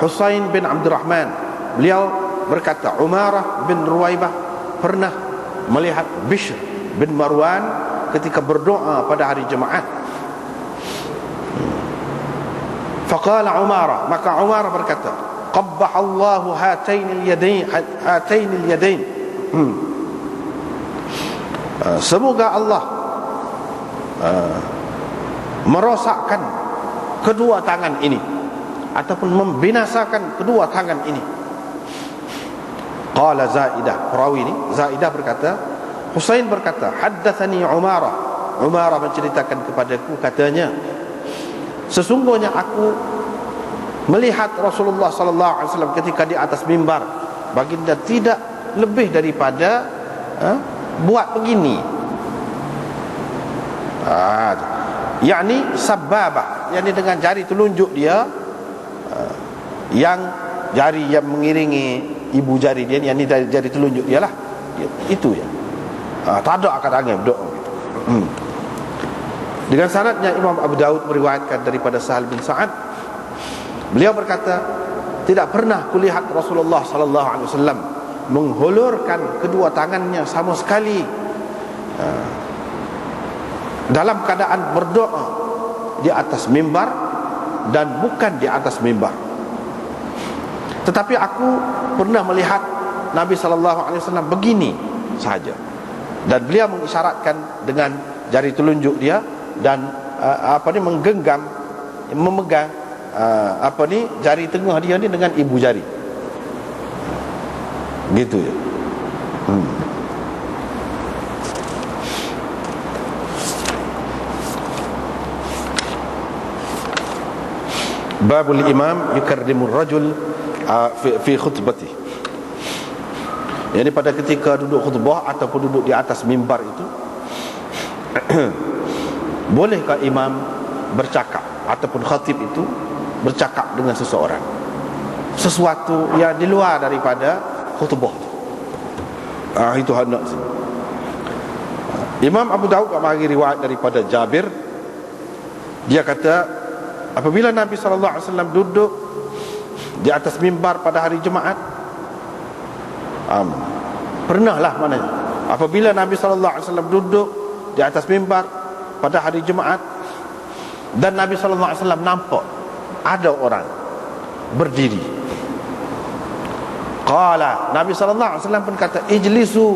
Husain bin Abdurrahman, beliau berkata, Umarah bin Ruwaibah pernah melihat Bishr bin Marwan ketika berdoa pada hari Jumaat. Faqala Umarah, maka Umarah berkata, qabbahallahu hatainil yadain. Semoga Allah merosakkan kedua tangan ini, ataupun membinasakan kedua tangan ini. Qala Zaidah, perawi ini Zaidah berkata, Husain berkata, haddatsani Umarah menceritakan kepadaku, katanya, sesungguhnya aku melihat Rasulullah sallallahu alaihi wasallam ketika di atas mimbar, baginda tidak lebih daripada buat begini, yakni sababah, yakni dengan jari telunjuk dia, yang jari yang mengiringi ibu jari dia, yakni jari telunjuk dia lah, itu ya. Tak ada angkat tangan berdoa. Dengan sanadnya Imam Abu Daud meriwayatkan daripada Sahal bin Sa'ad, beliau berkata, tidak pernah kulihat Rasulullah sallallahu alaihi wasallam menghulurkan kedua tangannya sama sekali dalam keadaan berdoa di atas mimbar dan bukan di atas mimbar. Tetapi aku pernah melihat Nabi sallallahu alaihi wasallam begini saja, dan beliau mengisyaratkan dengan jari telunjuk dia dan memegang jari tengah dia ni dengan ibu jari, gitu ya. Babul imam yukarrimur rajul fi khutbati. Yani pada ketika duduk khutbah ataupun duduk di atas mimbar itu, bolehkah imam bercakap ataupun khatib itu bercakap dengan seseorang, sesuatu yang di luar daripada khutbah? Itu hendak sini. Imam Abu Daud bagi riwayat daripada Jabir, dia kata, apabila Nabi sallallahu alaihi wasallam duduk di atas mimbar pada hari Jumaat, pernahlah maknanya, apabila Nabi sallallahu alaihi wasallam duduk di atas mimbar pada hari Jumaat dan Nabi sallallahu alaihi wasallam nampak ada orang berdiri, qala, Nabi sallallahu alaihi wasallam pun kata, ijlisu,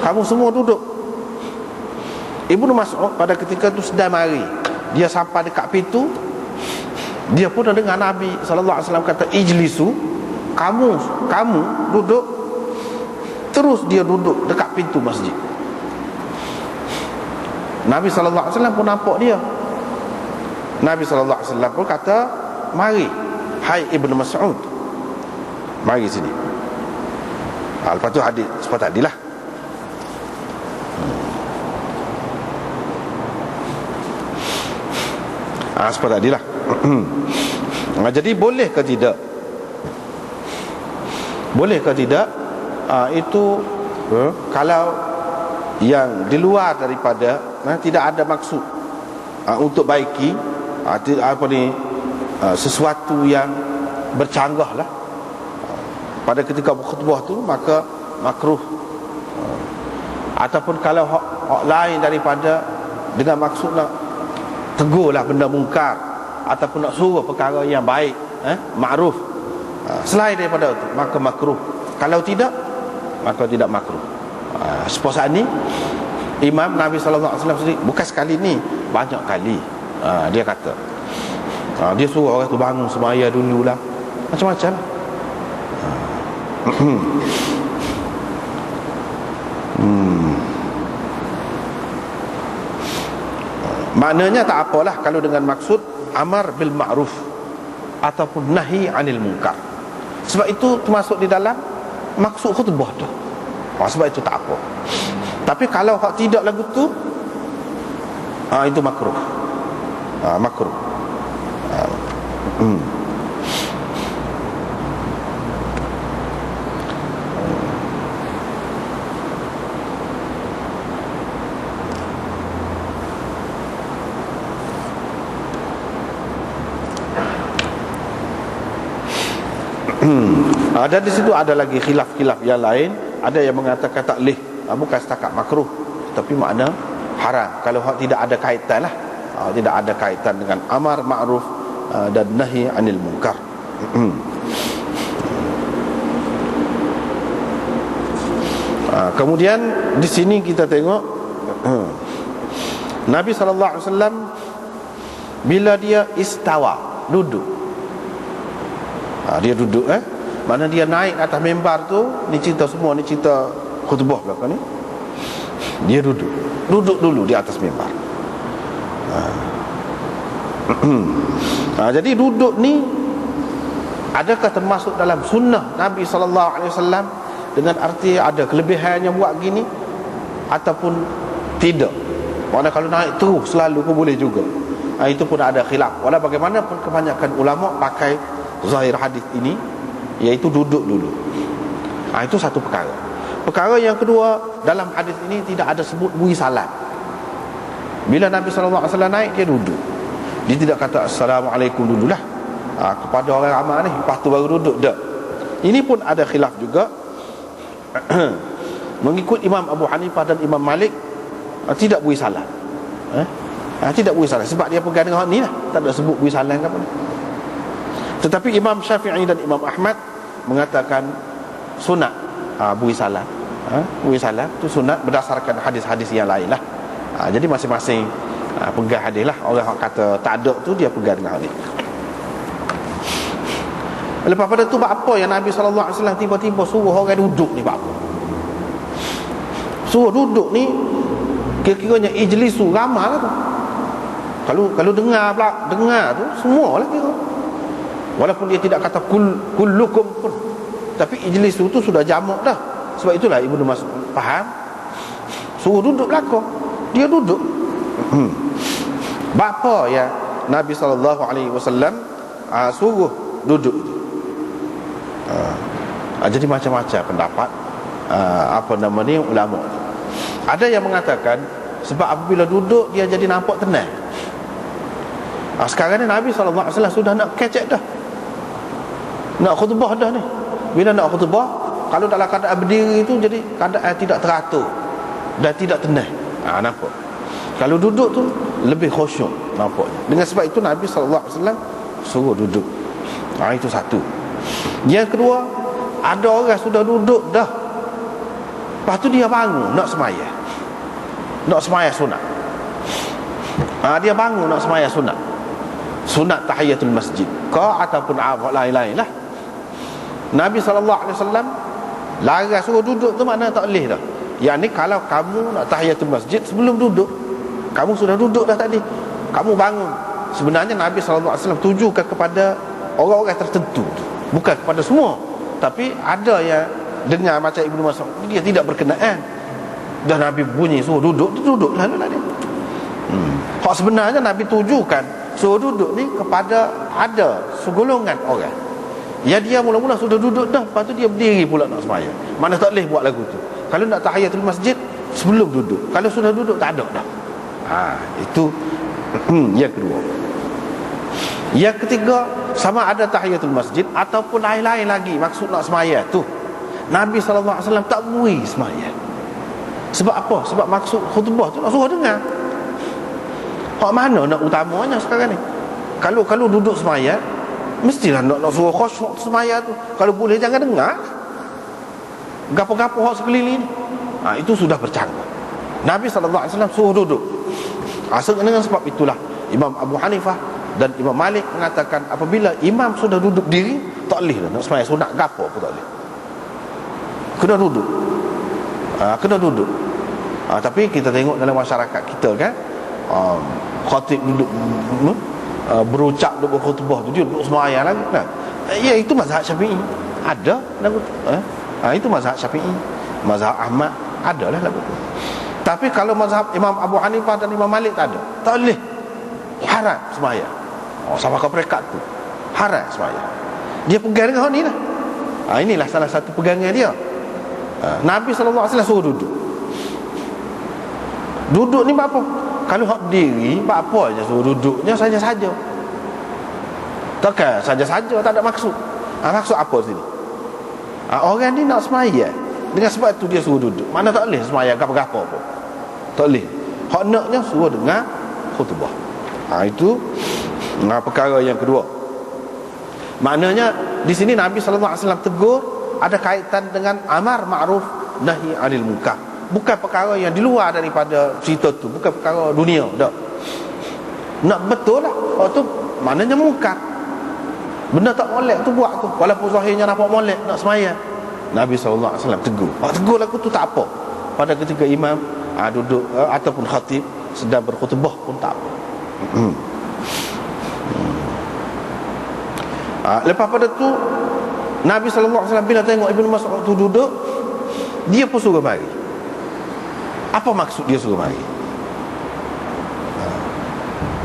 kamu semua duduk. Ibnu Mas'ud pada ketika itu sedang mari, dia sampai dekat pintu, dia pun dengar Nabi sallallahu alaihi wasallam kata, ijlisu, kamu duduk. Terus dia duduk dekat pintu masjid. Nabi sallallahu alaihi wasallam pun nampak dia. Nabi sallallahu alaihi wasallam pun kata, mari, hai Ibnu Mas'ud, mari sini. Lepas tu hadis seperti tadilah. Seperti tadilah. Jadi boleh ke tidak? Boleh ke tidak? Itu kalau yang di luar daripada tidak ada maksud untuk baiki sesuatu yang bercanggah lah pada ketika berkhutbah tu, maka makruh. Ataupun kalau hak lain daripada dengan maksud nak tegurlah benda mungkar ataupun nak suruh perkara yang baik, ma'ruf, selain daripada itu, maka makruh. Kalau tidak, maka tidak makruh. Sepuasa ni Imam Nabi sallallahu alaihi wasallam sendiri, bukan sekali ni, banyak kali dia kata, dia suruh orang tu bangun semaya dululah, macam-macam. Maknanya tak apalah kalau dengan maksud amar bil ma'ruf ataupun nahi anil munkar. Sebab itu termasuk di dalam maksud khutbah tu. Sebab itu tak apa. Tapi kalau hak tidak lagu tu, itu makruh. Makruh. Dan di situ ada lagi khilaf-khilaf yang lain. Ada yang mengatakan tak leh, bukan setakat makruh, tapi makna haram. Kalau tidak ada kaitan lah, tidak ada kaitan dengan amar ma'ruf dan nahi anil munkar. Kemudian di sini kita tengok Nabi SAW bila dia istawa, duduk, dia duduk, mana dia naik atas mimbar tu, ni cerita semua, ni cerita khutbah belakang ni. Dia duduk dulu di atas mimbar. Jadi duduk ni adakah termasuk dalam sunnah Nabi SAW, dengan arti ada kelebihannya buat gini ataupun tidak? Mana kalau naik terus selalu pun boleh juga. Itu pun ada khilaf. Walau bagaimanapun kebanyakan ulama pakai zahir hadis ini, iaitu duduk dulu. Itu satu perkara. Perkara yang kedua, dalam hadis ini tidak ada sebut bui salam. Bila Nabi SAW naik, dia duduk. Dia tidak kata Assalamualaikum dululah kepada orang ramai ni, lepas tu baru duduk. Tak. Ini pun ada khilaf juga. Mengikut Imam Abu Hanifah dan Imam Malik, tidak bui salam. Tidak bui salam sebab dia pegang dengan ni lah, tak ada sebut bui salam ke apa. Tetapi Imam Syafi'i dan Imam Ahmad mengatakan sunat bui salam. Bui salam tu sunat berdasarkan hadis-hadis yang lain lah. Jadi masing-masing pegang hadis lah. Orang yang kata tak ada tu, dia pegang dengan hadis. Lepas pada tu apa yang Nabi SAW tiba-tiba suruh orang duduk ni, apa? Suruh duduk ni kira-kiranya ijlisu, ramai lah tu. Kalau dengar pula, dengar tu semua lah kira. Walaupun dia tidak kata kullukum pun, tapi ijlisu tu sudah jamak dah. Sebab itulah Ibnu Mas'ud faham, suruh duduk belakang, dia duduk. Bapa ya Nabi SAW suruh duduk. Jadi macam-macam pendapat ulama. Ada yang mengatakan sebab apabila duduk dia jadi nampak tenang. Sekarang ni Nabi SAW sudah nak kecek dah, nak khutbah dah ni. Bila nak khutbah, kalau dalam keadaan berdiri itu jadi keadaan tidak teratur dan tidak tenang. Nampak. Kalau duduk tu lebih khusyuk nampaknya. Dengan sebab itu Nabi SAW suruh duduk. Itu satu. Yang kedua, ada orang sudah duduk dah, lepas tu dia bangun nak sembahyang. Nak sembahyang sunat. Dia bangun nak sembahyang sunat. Sunat tahiyatul masjid ataupun lain-lain lah. Nabi SAW larang suruh duduk tu, makna tak boleh dah. Yang ni kalau kamu nak tahiyatul masjid sebelum duduk, kamu sudah duduk dah tadi, kamu bangun. Sebenarnya Nabi SAW tujukan kepada orang-orang tertentu, bukan kepada semua. Tapi ada yang dengar macam Ibnu Mas'ud, dia tidak berkenaan. Dah Nabi bunyi suruh duduk, dia duduk lalu lah dia. Hak sebenarnya Nabi tujukan suruh duduk ni kepada ada segolongan orang yang dia mula-mula sudah duduk dah, lepas tu dia berdiri pula nak sembahyang. Mana tak boleh buat lagu tu. Kalau nak tahiyatul masjid sebelum duduk, kalau sudah duduk tak ada dah. Itu yang kedua. Yang ketiga, sama ada tahiyatul masjid ataupun lain-lain lagi maksud nak sembahyang tu, Nabi SAW tak beri sembahyang. Sebab apa? Sebab maksud khutbah tu nak suruh dengar. Hak mana nak utamanya sekarang ni? Kalau duduk sembahyang, mestilah nak suruh khusyuk sembahyang tu. Kalau boleh jangan dengar gapo-gapo hak sekeliling ni. Itu sudah bercanggah. Nabi SAW suruh duduk. Dengan sebab itulah Imam Abu Hanifah dan Imam Malik mengatakan apabila imam sudah duduk diri, tak boleh dah nak sembahyang sunat gapo pun tak boleh. Kena duduk. Kena duduk. Tapi kita tengok dalam masyarakat kita kan, khatib duduk berucap, duduk berkhutbah tu, dia duduk sembahyang lagi kan? Ya, itu mazhab Syafi'i ada lagu tu. Itu mazhab Syafi'i. Mazhab Ahmad ada lah lagu tu. Tapi kalau mazhab Imam Abu Hanifah dan Imam Malik tak ada, tak boleh, haram sembahyang. Sama kau perekat tu haram sembahyang. Dia pegang dengan ni lah. Inilah salah satu pegangan dia. Nabi SAW suruh duduk. Duduk ni apa? Kalau hak berdiri, apa aja suruh duduknya saja-saja. Takkan saja-saja, tak ada maksud. Maksud apa sini? Orang ni nak semaya, dengan sebab tu dia suruh duduk. Mana tak boleh semaya apa-apa pun. Tak boleh. Hak naknya suruh dengar khutbah. Itu perkara yang kedua. Maknanya di sini Nabi sallallahu alaihi wasallam tegur ada kaitan dengan amar ma'ruf nahi 'anil munkar. Bukan perkara yang di luar daripada cerita tu, bukan perkara dunia dak. Nak betul lah. Hak tu maknanya mungkar. Benda tak molek tu buat tu, walaupun zahirnya nampak molek nak sembahyang. Nabi sallallahu alaihi wasallam tegur. Tegur lagu tu tak apa. Pada ketika imam duduk ataupun khatib sedang berkhutbah pun tak apa. Lepas pada tu Nabi sallallahu alaihi wasallam bila tengok Ibnu Mas'ud tu duduk, dia pun suruh mari. Apa maksud dia suruh mari?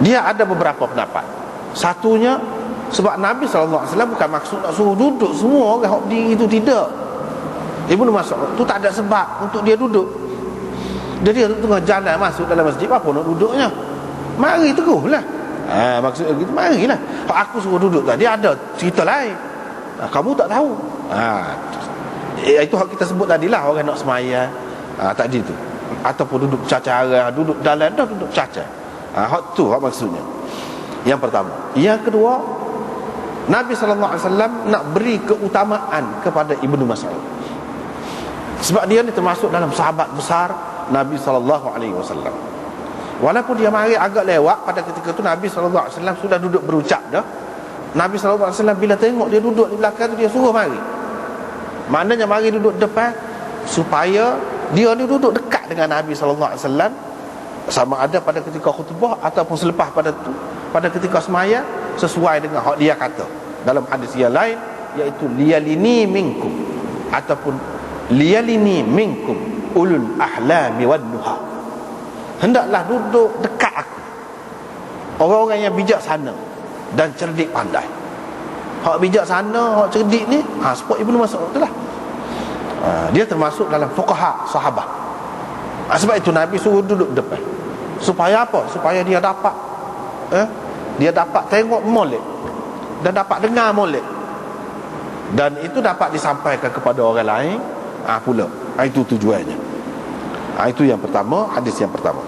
Dia ada beberapa pendapat. Satunya sebab Nabi sallallahu alaihi wasallam bukan maksud nak suruh duduk semua orang hok diri itu, tidak. Ibnu Mas'ud tu tak ada sebab untuk dia duduk. Dia tengah jalan masuk dalam masjid, apa nak duduknya? Mari teruslah. Maksudnya gitu, marilah. Aku suruh duduk tadi ada cerita lain. Kamu tak tahu. Itu hak kita sebut tadilah, orang nak semaya tadi tu. Ataupun duduk cacara, duduk dalam dah duduk cacar. Hak tu hak maksudnya. Yang pertama. Yang kedua, Nabi sallallahu alaihi wasallam nak beri keutamaan kepada Ibnu Mas'ud. Sebab dia ni termasuk dalam sahabat besar Nabi sallallahu alaihi wasallam. Walaupun dia mari agak lewat pada ketika tu, Nabi sallallahu alaihi wasallam sudah duduk berucap dah. Nabi sallallahu alaihi wasallam bila tengok dia duduk di belakang tu, dia suruh mari. Maknanya mari duduk depan supaya dia ni duduk dekat dengan Nabi sallallahu alaihi wasallam, sama ada pada ketika khutbah ataupun selepas pada ketika semaya, sesuai dengan hak dia kata dalam hadis yang lain, iaitu liyalini minkum ataupun liyalini minkum ulul ahlami wan nuha. Hendaklah duduk dekat aku orang-orang yang bijaksana dan cerdik pandai. Hak bijaksana, hak cerdik ni sebab Ibnu Mas'ud tu lah. Dia termasuk dalam fuqaha sahabat. Sebab itu Nabi suruh duduk depan. Supaya apa? Supaya dia dapat dia dapat tengok molek dan dapat dengar molek, dan itu dapat disampaikan kepada orang lain pula. Itu tujuannya. Itu yang pertama, hadis yang pertama.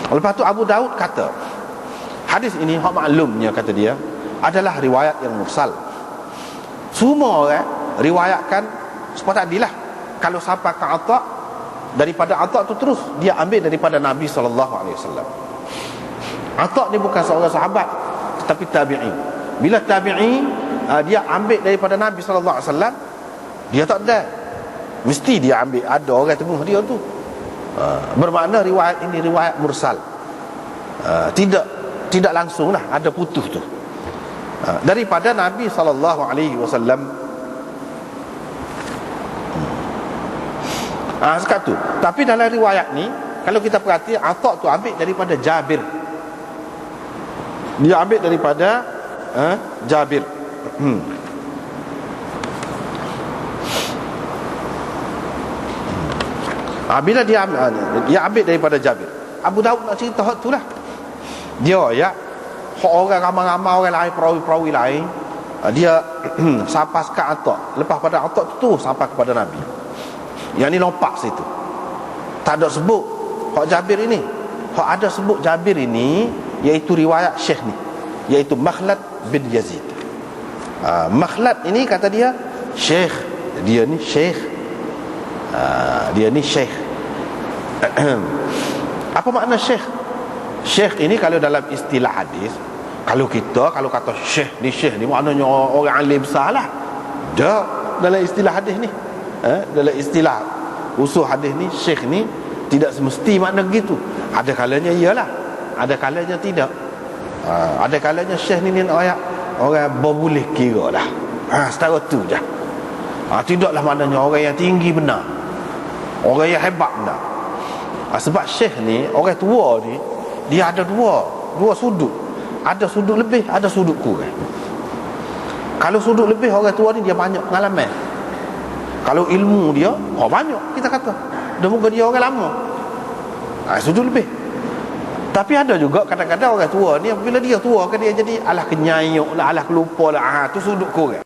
Lepas tu Abu Daud kata, hadis ini hak maklumnya, kata dia, adalah riwayat yang mursal. Semua orang riwayatkan seperti tadilah. Kalau sampai ke Atha, daripada Atha tu terus dia ambil daripada Nabi sallallahu alaihi wasallam. Atha ni bukan seorang sahabat, tetapi tabi'i. Bila tabi'i dia ambil daripada Nabi sallallahu alaihi wasallam, dia tak ada, mesti dia ambil, ada orang teguh dia tu. Bermakna riwayat ini riwayat mursal. Tidak langsung lah, ada putus tu daripada Nabi sallallahu alaihi wasallam. Sekat tu. Tapi dalam riwayat ni, kalau kita perhati, Atha tu ambil daripada Jabir. Dia ambil daripada Jabir. Bila dia ambil daripada Jabir, Abu Daud nak cerita hak tu lah. Dia orang ramai-ramai orang lain, perawi-perawi lain, dia sampai ke Atha. Lepas pada Atha tu sampai kepada Nabi. Yang ni lompat situ, tak ada sebut hak Jabir ini. Hak ada sebut Jabir ini iaitu riwayat Syekh ni, iaitu Makhlad bin Yazid. Makhlad ini kata dia Syekh, dia ni Syekh. Dia ni Syekh. Apa makna Syekh? Syekh ini kalau dalam istilah hadis, kalau kata Syekh ni maknanya orang alim besar lah. Dah dalam istilah hadis ni, dalam istilah usul hadis ni, Syekh ni tidak semesti makna begitu. Ada kalanya iyalah, ada kalanya tidak. Ada kalanya Syekh ni orang boleh kira lah. Setara tu je. Tidaklah maknanya orang yang tinggi benar, orang yang hebat benar. Sebab Syekh ni, orang tua ni, dia ada dua sudut. Ada sudut lebih, ada sudut kurang. Kalau sudut lebih, orang tua ni dia banyak pengalaman. Kalau ilmu dia banyak, kita kata dah muka dia orang lama, sudut lebih. Tapi ada juga kadang-kadang orang tua ni, bila dia tua kan, dia jadi alah kenyayuk lah, alah kelupa lah, tu sudut kurang.